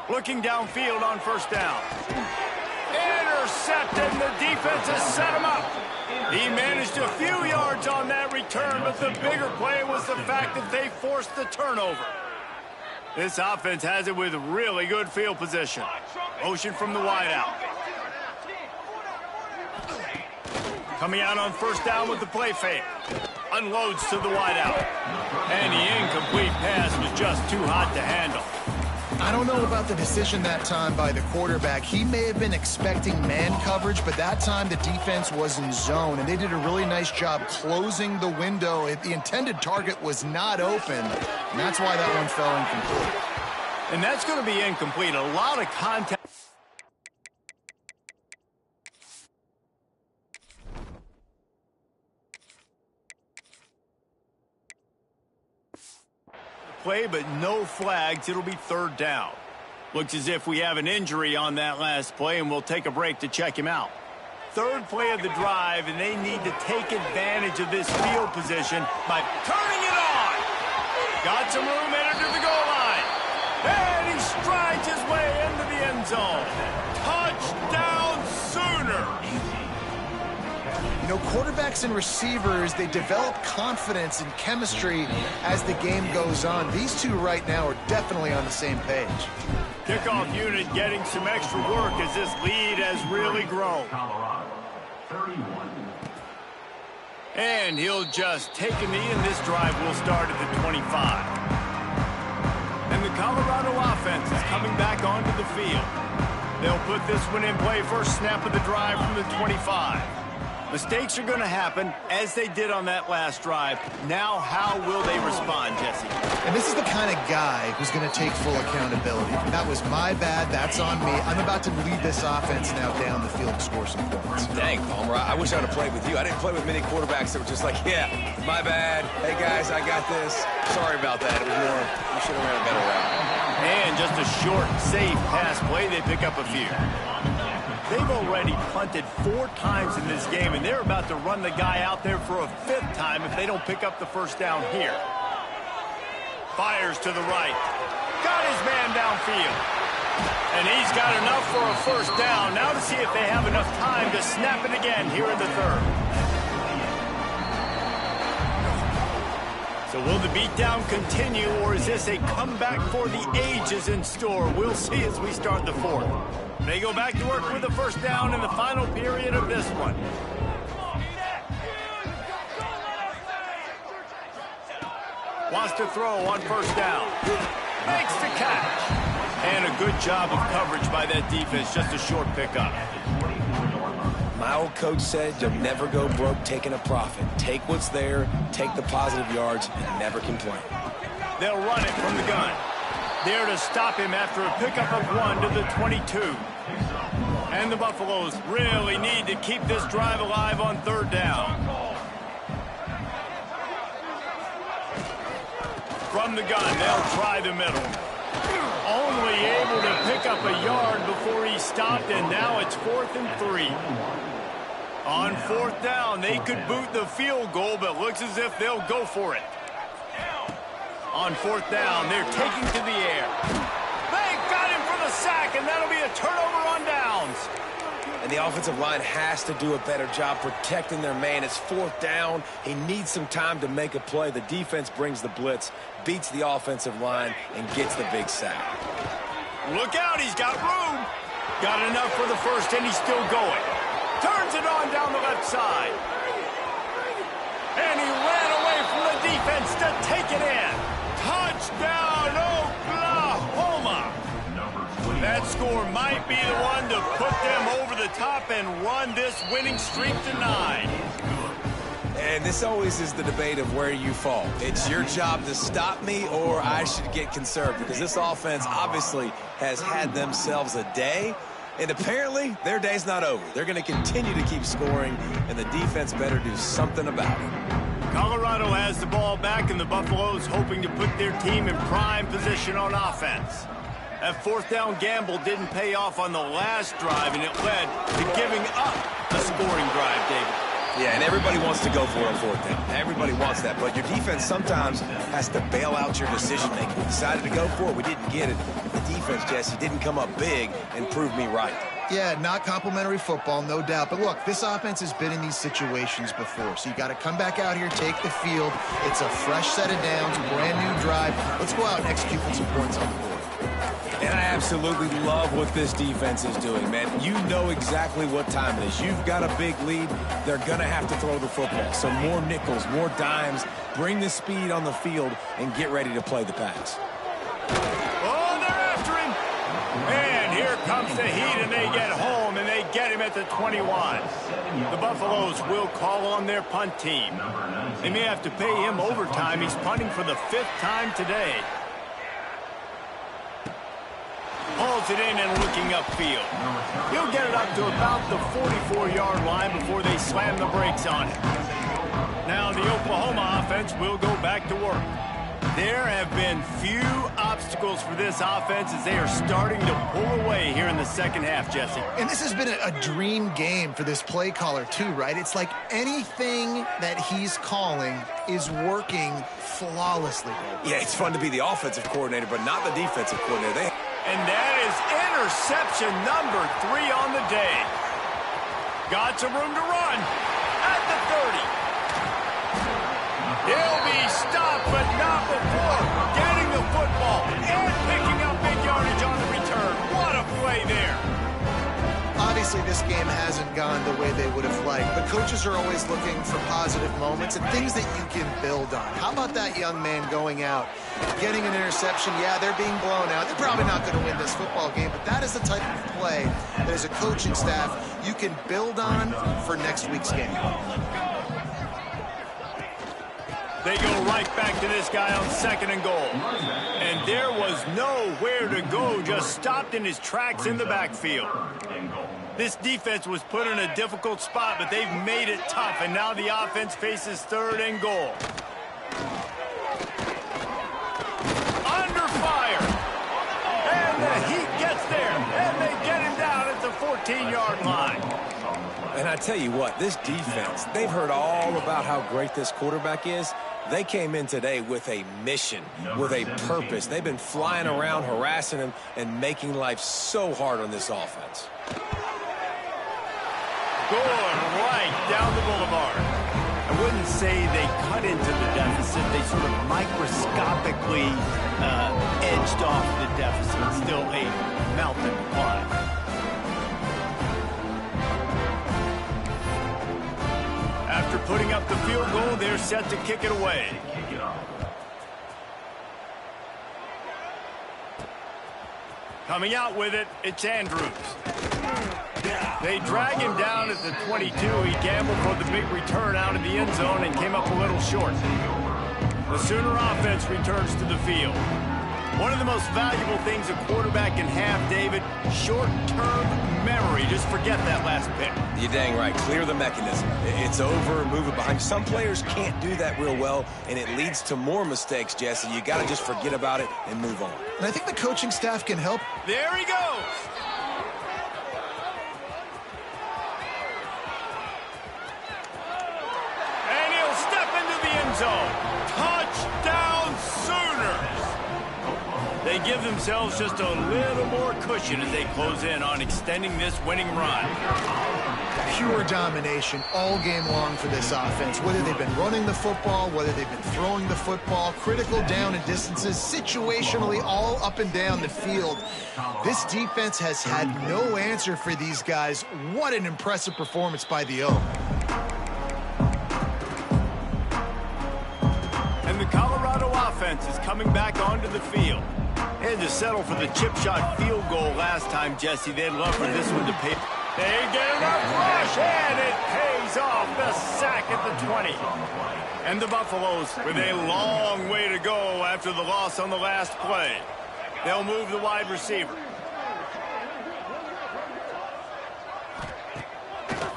Looking downfield on first down. Intercepted, and the defense has set him up. He managed a few yards on that return, but the bigger play was the fact that they forced the turnover. This offense has it with really good field position. Motion from the wideout. Coming out on first down with the play fake. Unloads to the wideout. And the incomplete pass was just too hot to handle. I don't know about the decision that time by the quarterback. He may have been expecting man coverage, but that time the defense was in zone, and they did a really nice job closing the window. The intended target was not open, and that's why that one fell incomplete. And that's going to be incomplete. A lot of contact. Play, but no flags. It'll be third down. Looks as if we have an injury on that last play, and we'll take a break to check him out. Third play of the drive, and they need to take advantage of this field position by turning it on. Got some room, entered to the goal line. And he strides his way into the end zone. Touchdown, Sooner. You know, quarterbacks and receivers, they develop confidence and chemistry as the game goes on. These two right now are definitely on the same page. Kickoff unit getting some extra work as this lead has really grown. Colorado, 31. And he'll just take a knee, and this drive will start at the 25. And the Colorado offense is coming back onto the field. They'll put this one in play first snap of the drive from the 25. Mistakes are going to happen, as they did on that last drive. Now, how will they respond, Jesse? And this is the kind of guy who's going to take full accountability. That was my bad. That's on me. I'm about to lead this offense now down the field to score some points. Dang, Palmer, I wish I would have played with you. I didn't play with many quarterbacks that were just like, yeah, my bad. Hey, guys, I got this. Sorry about that. It was more, you should have ran a better route. And just a short, safe pass play. They pick up a few. They've already punted 4 times in this game, and they're about to run the guy out there for a 5th time if they don't pick up the first down here. Fires to the right. Got his man downfield. And he's got enough for a first down. Now to see if they have enough time to snap it again here in the third. So will the beatdown continue, or is this a comeback for the ages in store? We'll see as we start the fourth. They go back to work with the first down in the final period of this one. Wants to throw on first down. Makes the catch. And a good job of coverage by that defense. Just a short pickup. My old coach said you'll never go broke taking a profit. Take what's there, take the positive yards, and never complain. They'll run it from the gun. There to stop him after a pickup of 1 to the 22. And the Buffaloes really need to keep this drive alive on third down. From the gun, they'll try the middle. Only able to pick up a yard before he stopped, and now it's 4th and 3. On 4th down, they could boot the field goal, but looks as if they'll go for it. On 4th down, they're taking to the air. They got him for the sack, and that'll be a turnover on downs. And And the offensive line has to do a better job protecting their man. It's 4th down. He needs some time to make a play. The defense brings the blitz, beats the offensive line, and gets the big sack. Look out, he's got room. Got enough for the first, and he's still going. Turns it on down the left side. And he ran away from the defense to take it in. Touchdown, Oklahoma. That score might be the one to put them over the top and run this winning streak to 9. And this always is the debate of where you fall. It's your job to stop me, or I should get conserved, because this offense obviously has had themselves a day, and apparently their day's not over. They're going to continue to keep scoring, and the defense better do something about it. Colorado has the ball back, and the Buffaloes hoping to put their team in prime position on offense. That 4th down gamble didn't pay off on the last drive, and it led to giving up a scoring drive, David. Yeah, and everybody wants to go for it on 4th down. Everybody wants that, but your defense sometimes has to bail out your decision-making. We decided to go for it. We didn't get it. The defense, Jesse, didn't come up big and prove me right. Yeah, not complimentary football, no doubt. But look, this offense has been in these situations before, so you got to come back out here, take the field. It's a fresh set of downs, brand new drive. Let's go out and execute with some points on the board. And I absolutely love what this defense is doing, man. You know exactly what time it is. You've got a big lead. They're going to have to throw the football. So more nickels, more dimes, bring the speed on the field, and get ready to play the pass. Oh, they're after him. And here comes the heat, and they get home, and they get him at the 21. The Buffaloes will call on their punt team. They may have to pay him overtime. He's punting for the 5th time today. Hauls it in and looking upfield. He'll get it up to about the 44-yard line before they slam the brakes on it. Now the Oklahoma offense will go back to work. There have been few obstacles for this offense as they are starting to pull away here in the second half, Jesse. And this has been a dream game for this play caller too, right? It's like anything that he's calling is working flawlessly. Yeah, it's fun to be the offensive coordinator, but not the defensive coordinator. And that is interception number 3 on the day. Got some room to run at the 30. He'll be stopped, but not before getting the football and picking up big yardage on the return. What a play there. Obviously, this game hasn't gone the way they would have liked, but coaches are always looking for positive moments and things that you can build on. How about that young man going out, getting an interception? Yeah, they're being blown out. They're probably not going to win this football game, but that is the type of play that as a coaching staff you can build on for next week's game. They go right back to this guy on 2nd and goal. And there was nowhere to go, just stopped in his tracks in the backfield. This defense was put in a difficult spot, but they've made it tough, and now the offense faces 3rd and goal. Under fire. And the Heat gets there, and they get him down at the 14-yard line. And I tell you what, this defense, they've heard all about how great this quarterback is. They came in today with a mission, with a purpose. They've been flying around, harassing him, and making life so hard on this offense. Going right down the boulevard. I wouldn't say they cut into the deficit. They sort of microscopically edged off the deficit. Still a mountain to climb. After putting up the field goal, they're set to kick it away. Coming out with it, it's Andrews. They drag him down at the 22. He gambled for the big return out of the end zone and came up a little short. The Sooner offense returns to the field. One of the most valuable things a quarterback can have, David, short-term memory. Just forget that last pick. You're dang right. Clear the mechanism. It's over, move it behind. Some players can't do that real well, and it leads to more mistakes, Jesse. You got to just forget about it and move on. And I think the coaching staff can help. There he goes. And he'll step into the end zone. Touchdown, Sooners. They give themselves just a little more cushion as they close in on extending this winning run. Pure domination all game long for this offense. Whether they've been running the football, whether they've been throwing the football, critical down and distances, situationally all up and down the field. This defense has had no answer for these guys. What an impressive performance by the O. And the Colorado offense is coming back onto the field. They had to settle for the chip shot field goal last time, Jesse. They'd love for this one to pay. They get enough rush, and it pays off. The sack at the 20. And the Buffaloes with a long way to go after the loss on the last play. They'll move the wide receiver.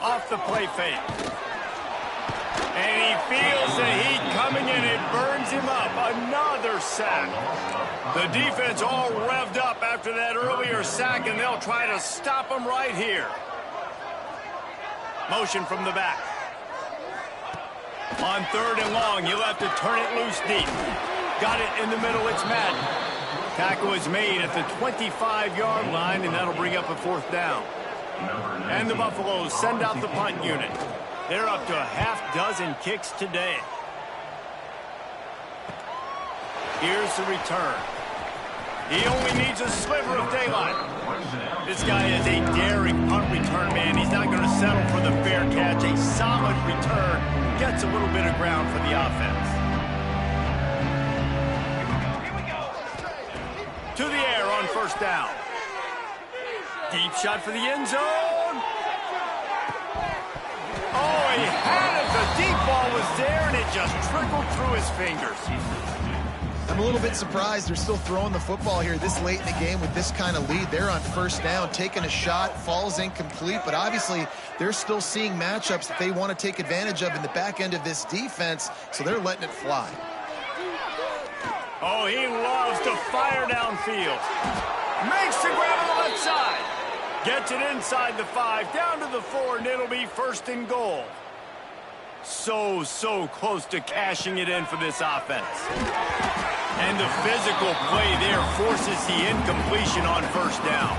Off the play fake. And he feels the heat coming in. It burns him up. Another sack. The defense all revved up after that earlier sack, and they'll try to stop him right here. Motion from the back. On 3rd and long, you'll have to turn it loose deep. Got it in the middle. It's Madden. Tackle is made at the 25-yard line, and that'll bring up a 4th down. And the Buffaloes send out the punt unit. They're up to a half-dozen kicks today. Here's the return. He only needs a sliver of daylight. This guy is a daring punt return man. He's not going to settle for the fair catch. A solid return gets a little bit of ground for the offense. To the air on 1st down. Deep shot for the end zone. Oh, he had it. The deep ball was there, and it just trickled through his fingers. I'm a little bit surprised they're still throwing the football here this late in the game with this kind of lead. They're on 1st down, taking a shot, falls incomplete, but obviously they're still seeing matchups that they want to take advantage of in the back end of this defense, so they're letting it fly. Oh, he loves to fire downfield. Makes the grab on the left side. Gets it inside the 5, down to the 4, and it'll be 1st and goal. So close to cashing it in for this offense. And the physical play there forces the incompletion on 1st down.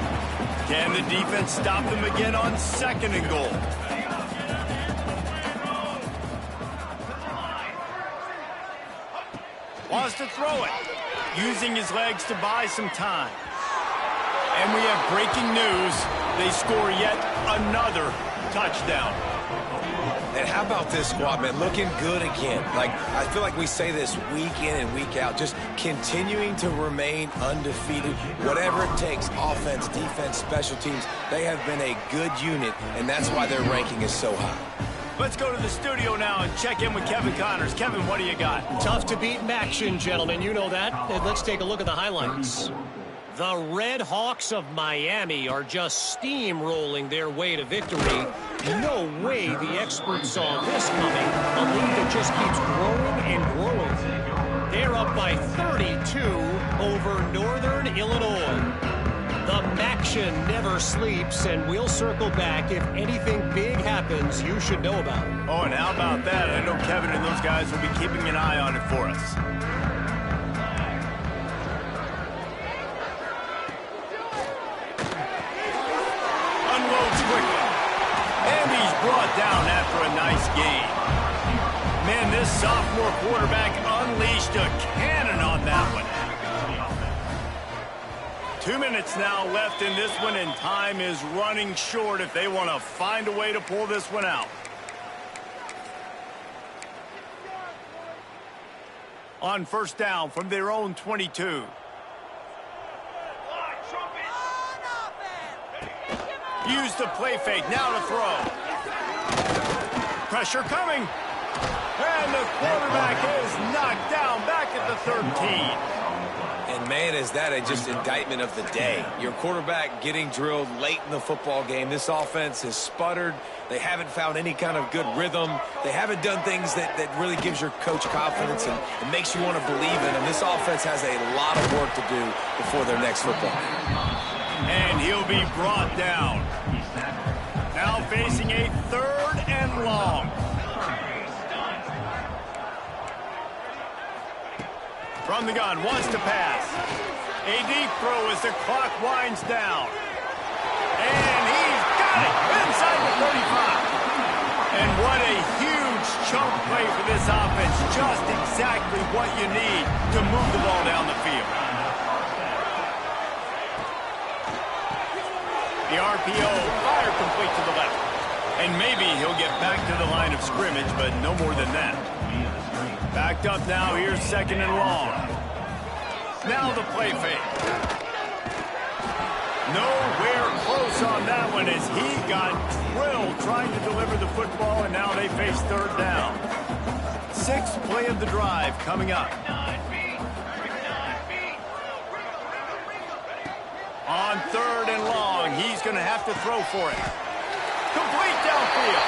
Can the defense stop them again on 2nd and goal? Wants to throw it. Using his legs to buy some time. And we have breaking news. They score yet another touchdown. And how about this squad, man? Looking good again. Like, I feel like we say this week in and week out, just continuing to remain undefeated. Whatever it takes, offense, defense, special teams, they have been a good unit, and that's why their ranking is so high. Let's go to the studio now and check in with Kevin Connors. Kevin, what do you got? Tough to beat action, gentlemen. You know that. And let's take a look at the highlights. The Red Hawks of Miami are just steamrolling their way to victory. No way the experts saw this coming. A lead that just keeps growing and growing. They're up by 32 over Northern Illinois. The Maction never sleeps, and we'll circle back if anything big happens you should know about. Oh, and how about that? I know Kevin and those guys will be keeping an eye on it for us. Brought down after a nice game. Man, this sophomore quarterback unleashed a cannon on that one. 2 minutes now left in this one, and time is running short if they want to find a way to pull this one out. On 1st down from their own 22. Use the play fake, now to throw. Pressure coming. And the quarterback is knocked down back at the 13. And man, is that just indictment of the day. Your quarterback getting drilled late in the football game. This offense has sputtered. They haven't found any kind of good rhythm. They haven't done things that really gives your coach confidence and makes you want to believe in them. This offense has a lot of work to do before their next football game. And he'll be brought down. Now facing a 3rd and long. From the gun, wants to pass. A deep throw as the clock winds down. And he's got it inside the 35. And what a huge chunk play for this offense. Just exactly what you need to move the ball down the field. The RPO fired complete to the left. And maybe he'll get back to the line of scrimmage, but no more than that. Backed up now. Here's second and long. Now the play fake. Nowhere close on that one as he got drilled trying to deliver the football, and now they face third down. Sixth play of the drive coming up. On third and long, he's going to have to throw for it. Complete downfield.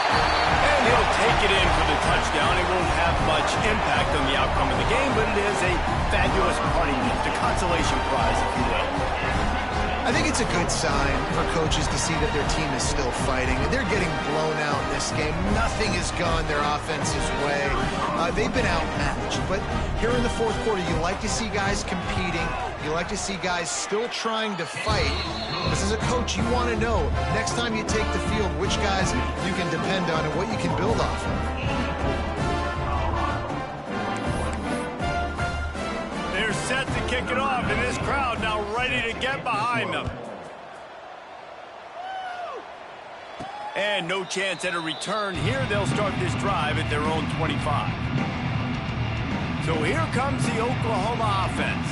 And he'll take it in for the touchdown. It won't have much impact on the outcome of the game, but it is a fabulous parting gift, a consolation prize, if you will. I think it's a good sign for coaches to see that their team is still fighting. They're getting blown out in this game. Nothing has gone their offense's way. They've been outmatched. But here in the fourth quarter, you like to see guys competing. You like to see guys still trying to fight. Because as a coach, you want to know, next time you take the field, which guys you can depend on and what you can build off of. They're set to kick it off, and this crowd now ready to get behind them. And no chance at a return here. They'll start this drive at their own 25. So here comes the Oklahoma offense.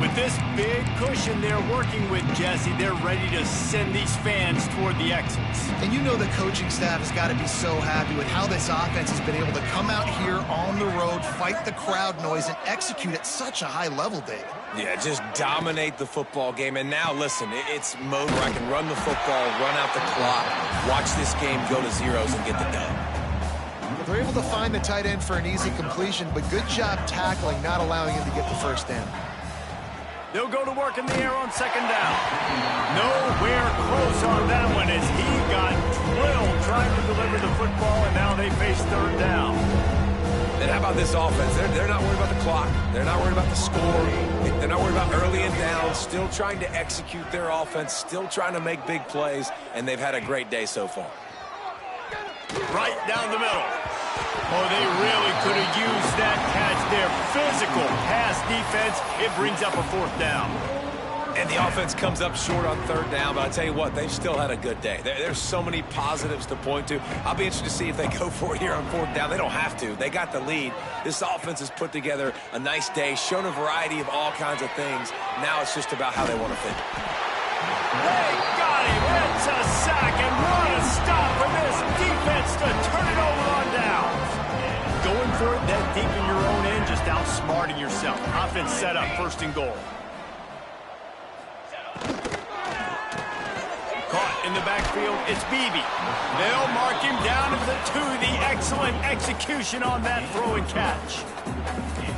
With this big cushion they're working with, Jesse, they're ready to send these fans toward the exits. And you know the coaching staff has got to be so happy with how this offense has been able to come out here on the road, fight the crowd noise, and execute at such a high level, David. Yeah, just dominate the football game. And now, listen, it's mode where I can run the football, run out the clock, watch this game go to zeros and get the dub. They're able to find the tight end for an easy completion, but good job tackling, not allowing him to get the first down. They'll go to work in the air on second down. Nowhere close on that one as he got drilled trying to deliver the football, and now they face third down. And how about this offense? They're not worried about the clock. They're not worried about the score. They're not worried about early and down. Still trying to execute their offense. Still trying to make big plays, and they've had a great day so far. Right down the middle. Oh, they really could have used that catch there. Physical pass defense. It brings up a fourth down. And the offense comes up short on third down, but I tell you what, they've still had a good day. There's so many positives to point to. I'll be interested to see if they go for it here on fourth down. They don't have to. They got the lead. This offense has put together a nice day, shown a variety of all kinds of things. Now it's just about how they want to finish. They got him. It's a sack, and what a stop for this defense to turn it over on downs. Going for it that deep in your own end, just outsmarting yourself. Offense set up, first and goal. Caught in the backfield, it's Beebe. They'll mark him down at the 2. The excellent execution on that throw and catch.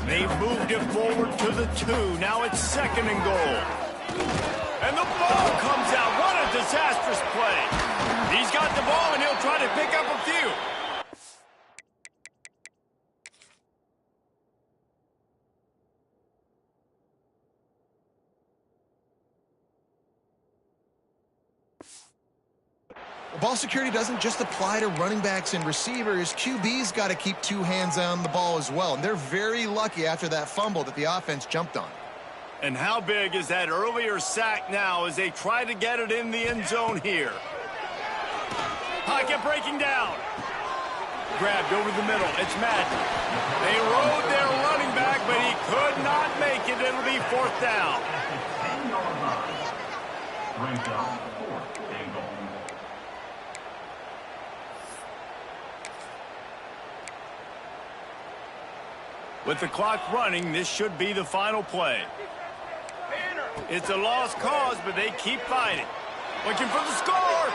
They've moved it forward to the 2. Now it's second and goal. And the ball comes out. What a disastrous play. He's got the ball, and he'll try to pick up a few. Ball security doesn't just apply to running backs and receivers. QB's got to keep 2 hands on the ball as well. And they're very lucky after that fumble that the offense jumped on. And how big is that earlier sack now as they try to get it in the end zone here? Pocket breaking down. Grabbed over the middle. It's Madden. They rode their running back, but he could not make it. It'll be fourth down. With the clock running, this should be the final play. It's a lost cause, but they keep fighting. Looking for the score.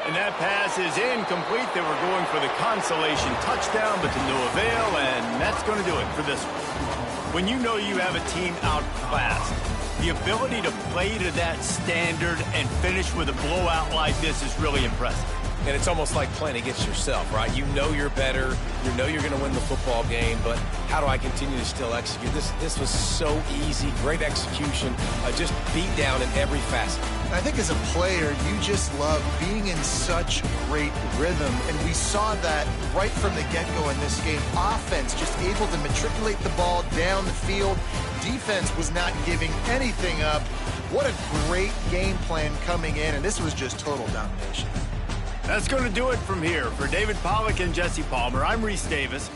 And that pass is incomplete. They were going for the consolation touchdown, but to no avail, and that's going to do it for this one. When you know you have a team outclassed, the ability to play to that standard and finish with a blowout like this is really impressive. And it's almost like playing against yourself, right? You know you're better. You know you're going to win the football game, but how do I continue to still execute? This was so easy. Great execution. Just beat down in every facet. I think as a player, you just love being in such great rhythm, and we saw that right from the get-go in this game. Offense just able to matriculate the ball down the field. Defense was not giving anything up. What a great game plan coming in, and this was just total domination. That's going to do it from here. For David Pollack and Jesse Palmer, I'm Reese Davis.